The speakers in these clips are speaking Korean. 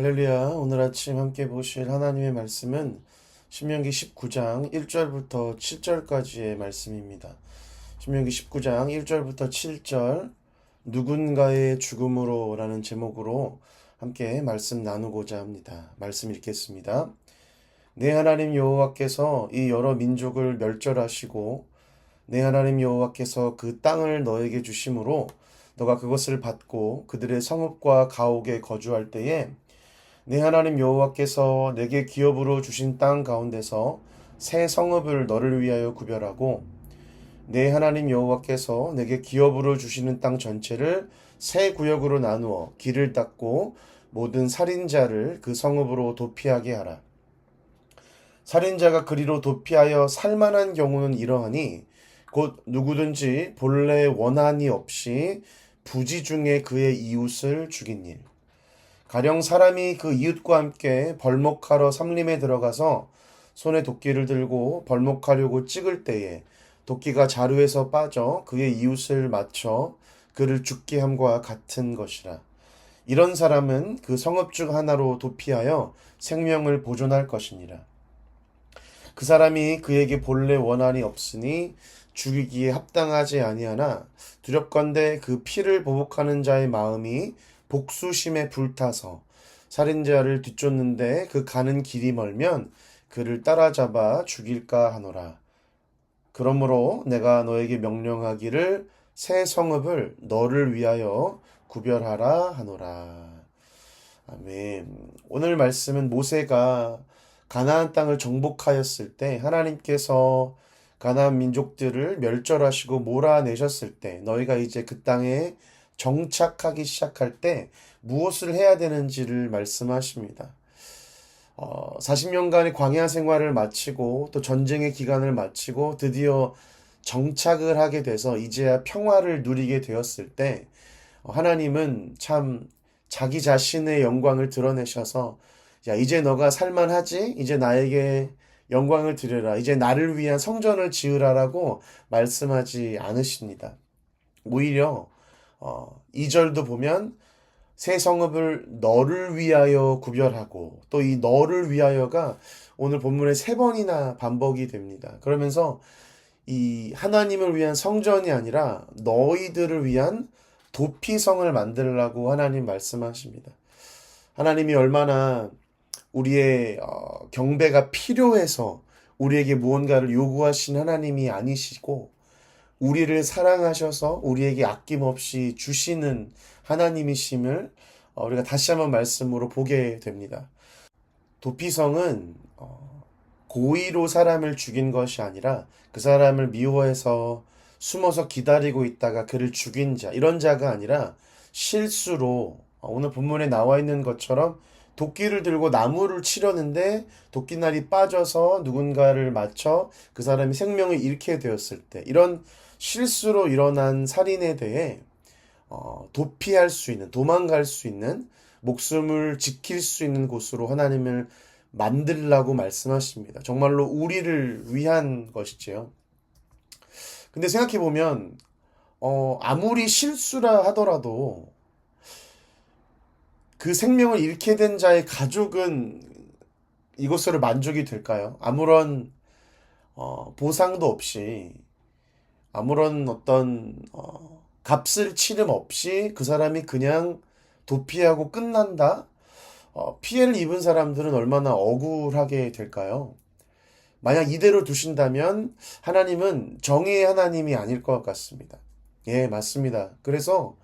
할렐루야. 오늘 아침 함께 보실 하나님의 말씀은 신명기 19장 1절부터 7절까지의 말씀입니다. 신명기 19장 1절부터 7절 누군가의 죽음으로 라는 제목으로 함께 말씀 나누고자 합니다. 말씀 읽겠습니다. 내 하나님 여호와께서 이 여러 민족을 멸절하시고 내 하나님 여호와께서 그 땅을 너에게 주심으로 너가 그것을 받고 그들의 성읍과 가옥에 거주할 때에 내 하나님 여호와께서 내게 기업으로 주신 땅 가운데서 새 성읍을 너를 위하여 구별하고 내 하나님 여호와께서 내게 기업으로 주시는 땅 전체를 새 구역으로 나누어 길을 닦고 모든 살인자를 그 성읍으로 도피하게 하라. 살인자가 그리로 도피하여 살만한 경우는 이러하니 곧 누구든지 본래 원한이 없이 부지 중에 그의 이웃을 죽인 일. 가령 사람이 그 이웃과 함께 벌목하러 삼림에 들어가서 손에 도끼를 들고 벌목하려고 찍을 때에 도끼가 자루에서 빠져 그의 이웃을 맞춰 그를 죽게 함과 같은 것이라. 이런 사람은 그 성읍 중 하나로 도피하여 생명을 보존할 것이니라. 그 사람이 그에게 본래 원한이 없으니 죽이기에 합당하지 아니하나 두렵건대 그 피를 보복하는 자의 마음이 복수심에 불타서 살인자를 뒤쫓는데 그 가는 길이 멀면 그를 따라잡아 죽일까 하노라. 그러므로 내가 너에게 명령하기를 새 성읍을 너를 위하여 구별하라 하노라. 아멘. 오늘 말씀은 모세가 가나안 땅을 정복하였을 때 하나님께서 가나안 민족들을 멸절하시고 몰아내셨을 때 너희가 이제 그 땅에 정착하기 시작할 때 무엇을 해야 되는지를 말씀하십니다. 40년간의 광야 생활을 마치고 또 전쟁의 기간을 마치고 드디어 정착을 하게 돼서 이제야 평화를 누리게 되었을 때 하나님은 참 자기 자신의 영광을 드러내셔서 야, 이제 너가 살만하지? 이제 나에게 영광을 드려라. 이제 나를 위한 성전을 지으라라고 말씀하지 않으십니다. 오히려 2절도 보면 새 성읍을 너를 위하여 구별하고 또 이 너를 위하여가 오늘 본문에 3번이나 반복이 됩니다. 그러면서 이 하나님을 위한 성전이 아니라 너희들을 위한 도피성을 만들라고 하나님 말씀하십니다. 하나님이 얼마나 우리의 경배가 필요해서 우리에게 무언가를 요구하신 하나님이 아니시고 우리를 사랑하셔서 우리에게 아낌없이 주시는 하나님이심을 우리가 다시 한번 말씀으로 보게 됩니다. 도피성은 고의로 사람을 죽인 것이 아니라 그 사람을 미워해서 숨어서 기다리고 있다가 그를 죽인 자, 이런 자가 아니라 실수로 오늘 본문에 나와 있는 것처럼 도끼를 들고 나무를 치려는데 도끼날이 빠져서 누군가를 맞춰 그 사람이 생명을 잃게 되었을 때 이런 실수로 일어난 살인에 대해 도피할 수 있는, 도망갈 수 있는, 목숨을 지킬 수 있는 곳으로 하나님을 만들라고 말씀하십니다. 정말로 우리를 위한 것이지요. 근데 생각해보면 아무리 실수라 하더라도 그 생명을 잃게 된 자의 가족은 이것으로 만족이 될까요? 아무런 보상도 없이 아무런 어떤 값을 치름 없이 그 사람이 그냥 도피하고 끝난다? 피해를 입은 사람들은 얼마나 억울하게 될까요? 만약 이대로 두신다면 하나님은 정의의 하나님이 아닐 것 같습니다. 예, 맞습니다. 그래서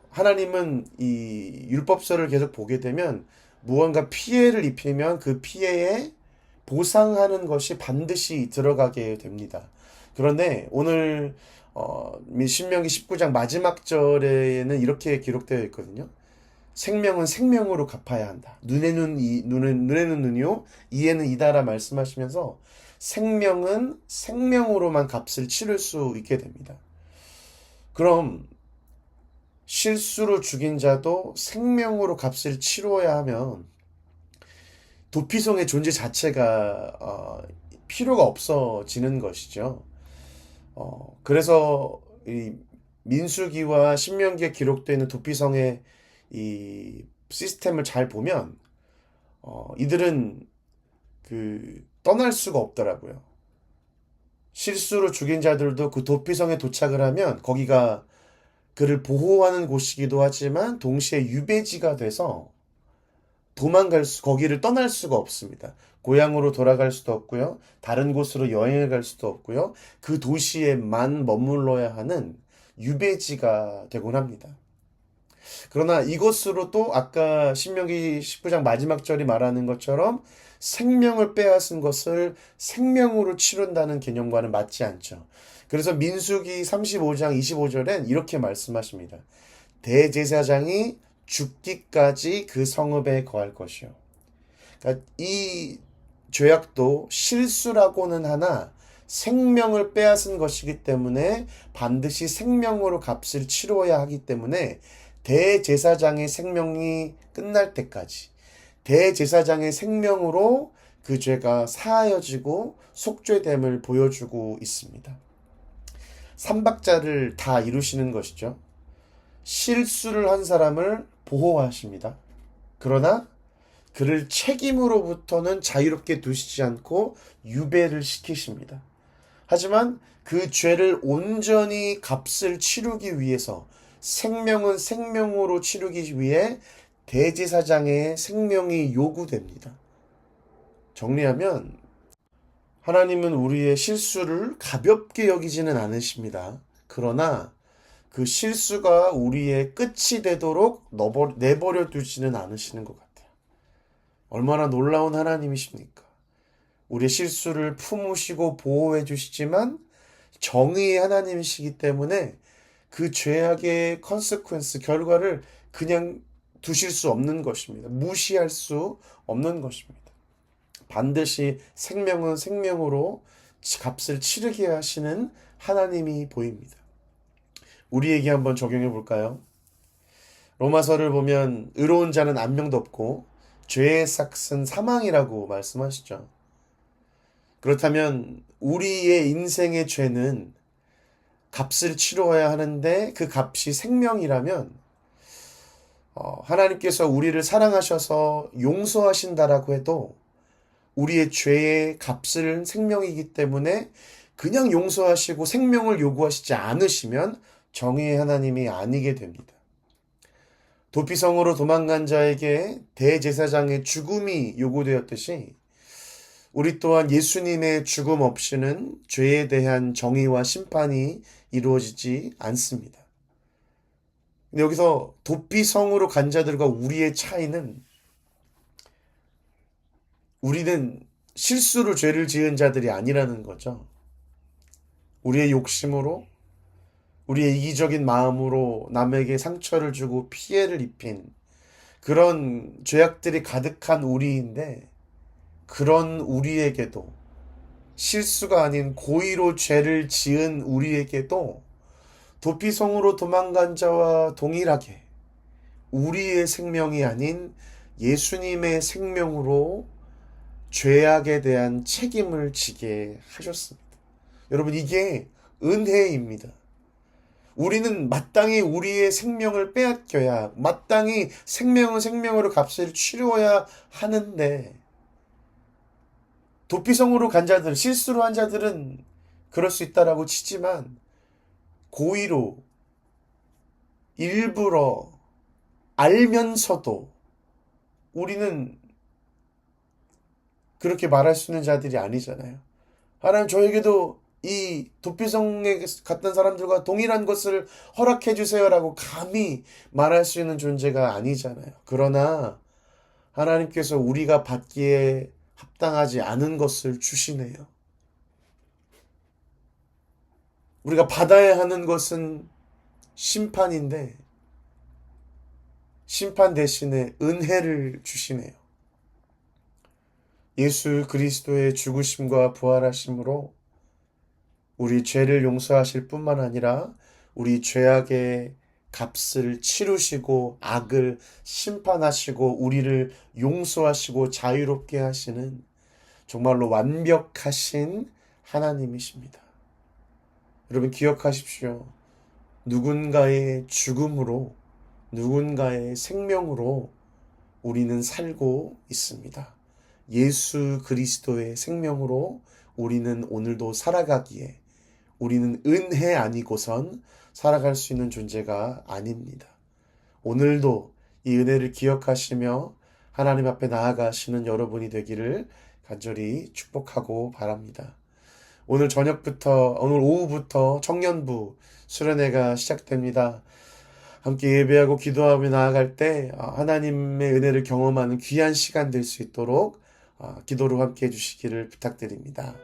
하나님은 이 율법서를 계속 보게 되면 무언가 피해를 입히면 그 피해에 보상하는 것이 반드시 들어가게 됩니다. 그런데 오늘 신명기 19장 마지막 절에는 이렇게 기록되어 있거든요. 생명은 생명으로 갚아야 한다. 눈에는 눈이요, 이에는 이다라 말씀하시면서 생명은 생명으로만 값을 치를 수 있게 됩니다. 그럼 실수로 죽인 자도 생명으로 값을 치러야 하면 도피성의 존재 자체가 필요가 없어지는 것이죠. 그래서 이 민수기와 신명기에 기록되어 있는 도피성의 이 시스템을 잘 보면 이들은 떠날 수가 없더라고요. 실수로 죽인 자들도 그 도피성에 도착을 하면 거기가 그를 보호하는 곳이기도 하지만 동시에 유배지가 돼서 거기를 떠날 수가 없습니다. 고향으로 돌아갈 수도 없고요. 다른 곳으로 여행을 갈 수도 없고요. 그 도시에만 머물러야 하는 유배지가 되곤 합니다. 그러나 이것으로 또 아까 신명기 19장 마지막 절이 말하는 것처럼 생명을 빼앗은 것을 생명으로 치른다는 개념과는 맞지 않죠. 그래서 민수기 35장 25절엔 이렇게 말씀하십니다. 대제사장이 죽기까지 그 성읍에 거할 것이요. 그러니까 이 죄악도 실수라고는 하나 생명을 빼앗은 것이기 때문에 반드시 생명으로 값을 치러야 하기 때문에 대제사장의 생명이 끝날 때까지 대제사장의 생명으로 그 죄가 사하여지고 속죄됨을 보여주고 있습니다. 삼박자를 다 이루시는 것이죠. 실수를 한 사람을 보호하십니다. 그러나 그를 책임으로부터는 자유롭게 두시지 않고 유배를 시키십니다. 하지만 그 죄를 온전히 값을 치르기 위해서 생명은 생명으로 치르기 위해 대제사장의 생명이 요구됩니다. 정리하면 하나님은 우리의 실수를 가볍게 여기지는 않으십니다. 그러나 그 실수가 우리의 끝이 되도록 내버려 두지는 않으시는 것 같아요. 얼마나 놀라운 하나님이십니까? 우리의 실수를 품으시고 보호해 주시지만 정의의 하나님이시기 때문에 그 죄악의 결과를 그냥 두실 수 없는 것입니다. 무시할 수 없는 것입니다. 반드시 생명은 생명으로 값을 치르게 하시는 하나님이 보입니다. 우리에게 한번 적용해 볼까요? 로마서를 보면 의로운 자는 한 명도 없고 죄의 삭은 사망이라고 말씀하시죠. 그렇다면 우리의 인생의 죄는 값을 치러야 하는데 그 값이 생명이라면 하나님께서 우리를 사랑하셔서 용서하신다라고 해도 우리의 죄의 값은 생명이기 때문에 그냥 용서하시고 생명을 요구하시지 않으시면 정의의 하나님이 아니게 됩니다. 도피성으로 도망간 자에게 대제사장의 죽음이 요구되었듯이 우리 또한 예수님의 죽음 없이는 죄에 대한 정의와 심판이 이루어지지 않습니다. 근데 여기서 도피성으로 간 자들과 우리의 차이는 우리는 실수로 죄를 지은 자들이 아니라는 거죠. 우리의 욕심으로 우리의 이기적인 마음으로 남에게 상처를 주고 피해를 입힌 그런 죄악들이 가득한 우리인데 그런 우리에게도 실수가 아닌 고의로 죄를 지은 우리에게도 도피성으로 도망간 자와 동일하게 우리의 생명이 아닌 예수님의 생명으로 죄악에 대한 책임을 지게 하셨습니다. 여러분, 이게 은혜입니다. 우리는 마땅히 우리의 생명을 빼앗겨야, 마땅히 생명은 생명으로 값을 치루어야 하는데, 도피성으로 간 자들, 실수로 한 자들은 그럴 수 있다라고 치지만, 고의로, 일부러, 알면서도 우리는 그렇게 말할 수 있는 자들이 아니잖아요. 하나님 저에게도 이 도피성에 갔던 사람들과 동일한 것을 허락해 주세요라고 감히 말할 수 있는 존재가 아니잖아요. 그러나 하나님께서 우리가 받기에 합당하지 않은 것을 주시네요. 우리가 받아야 하는 것은 심판인데 심판 대신에 은혜를 주시네요. 예수 그리스도의 죽으심과 부활하심으로 우리 죄를 용서하실 뿐만 아니라 우리 죄악의 값을 치르시고 악을 심판하시고 우리를 용서하시고 자유롭게 하시는 정말로 완벽하신 하나님이십니다. 여러분 기억하십시오. 누군가의 죽음으로 누군가의 생명으로 우리는 살고 있습니다. 예수 그리스도의 생명으로 우리는 오늘도 살아가기에 우리는 은혜 아니고선 살아갈 수 있는 존재가 아닙니다. 오늘도 이 은혜를 기억하시며 하나님 앞에 나아가시는 여러분이 되기를 간절히 축복하고 바랍니다. 오늘 오늘 오후부터 청년부 수련회가 시작됩니다. 함께 예배하고 기도하며 나아갈 때 하나님의 은혜를 경험하는 귀한 시간 될 수 있도록 기도로 함께 해주시기를 부탁드립니다.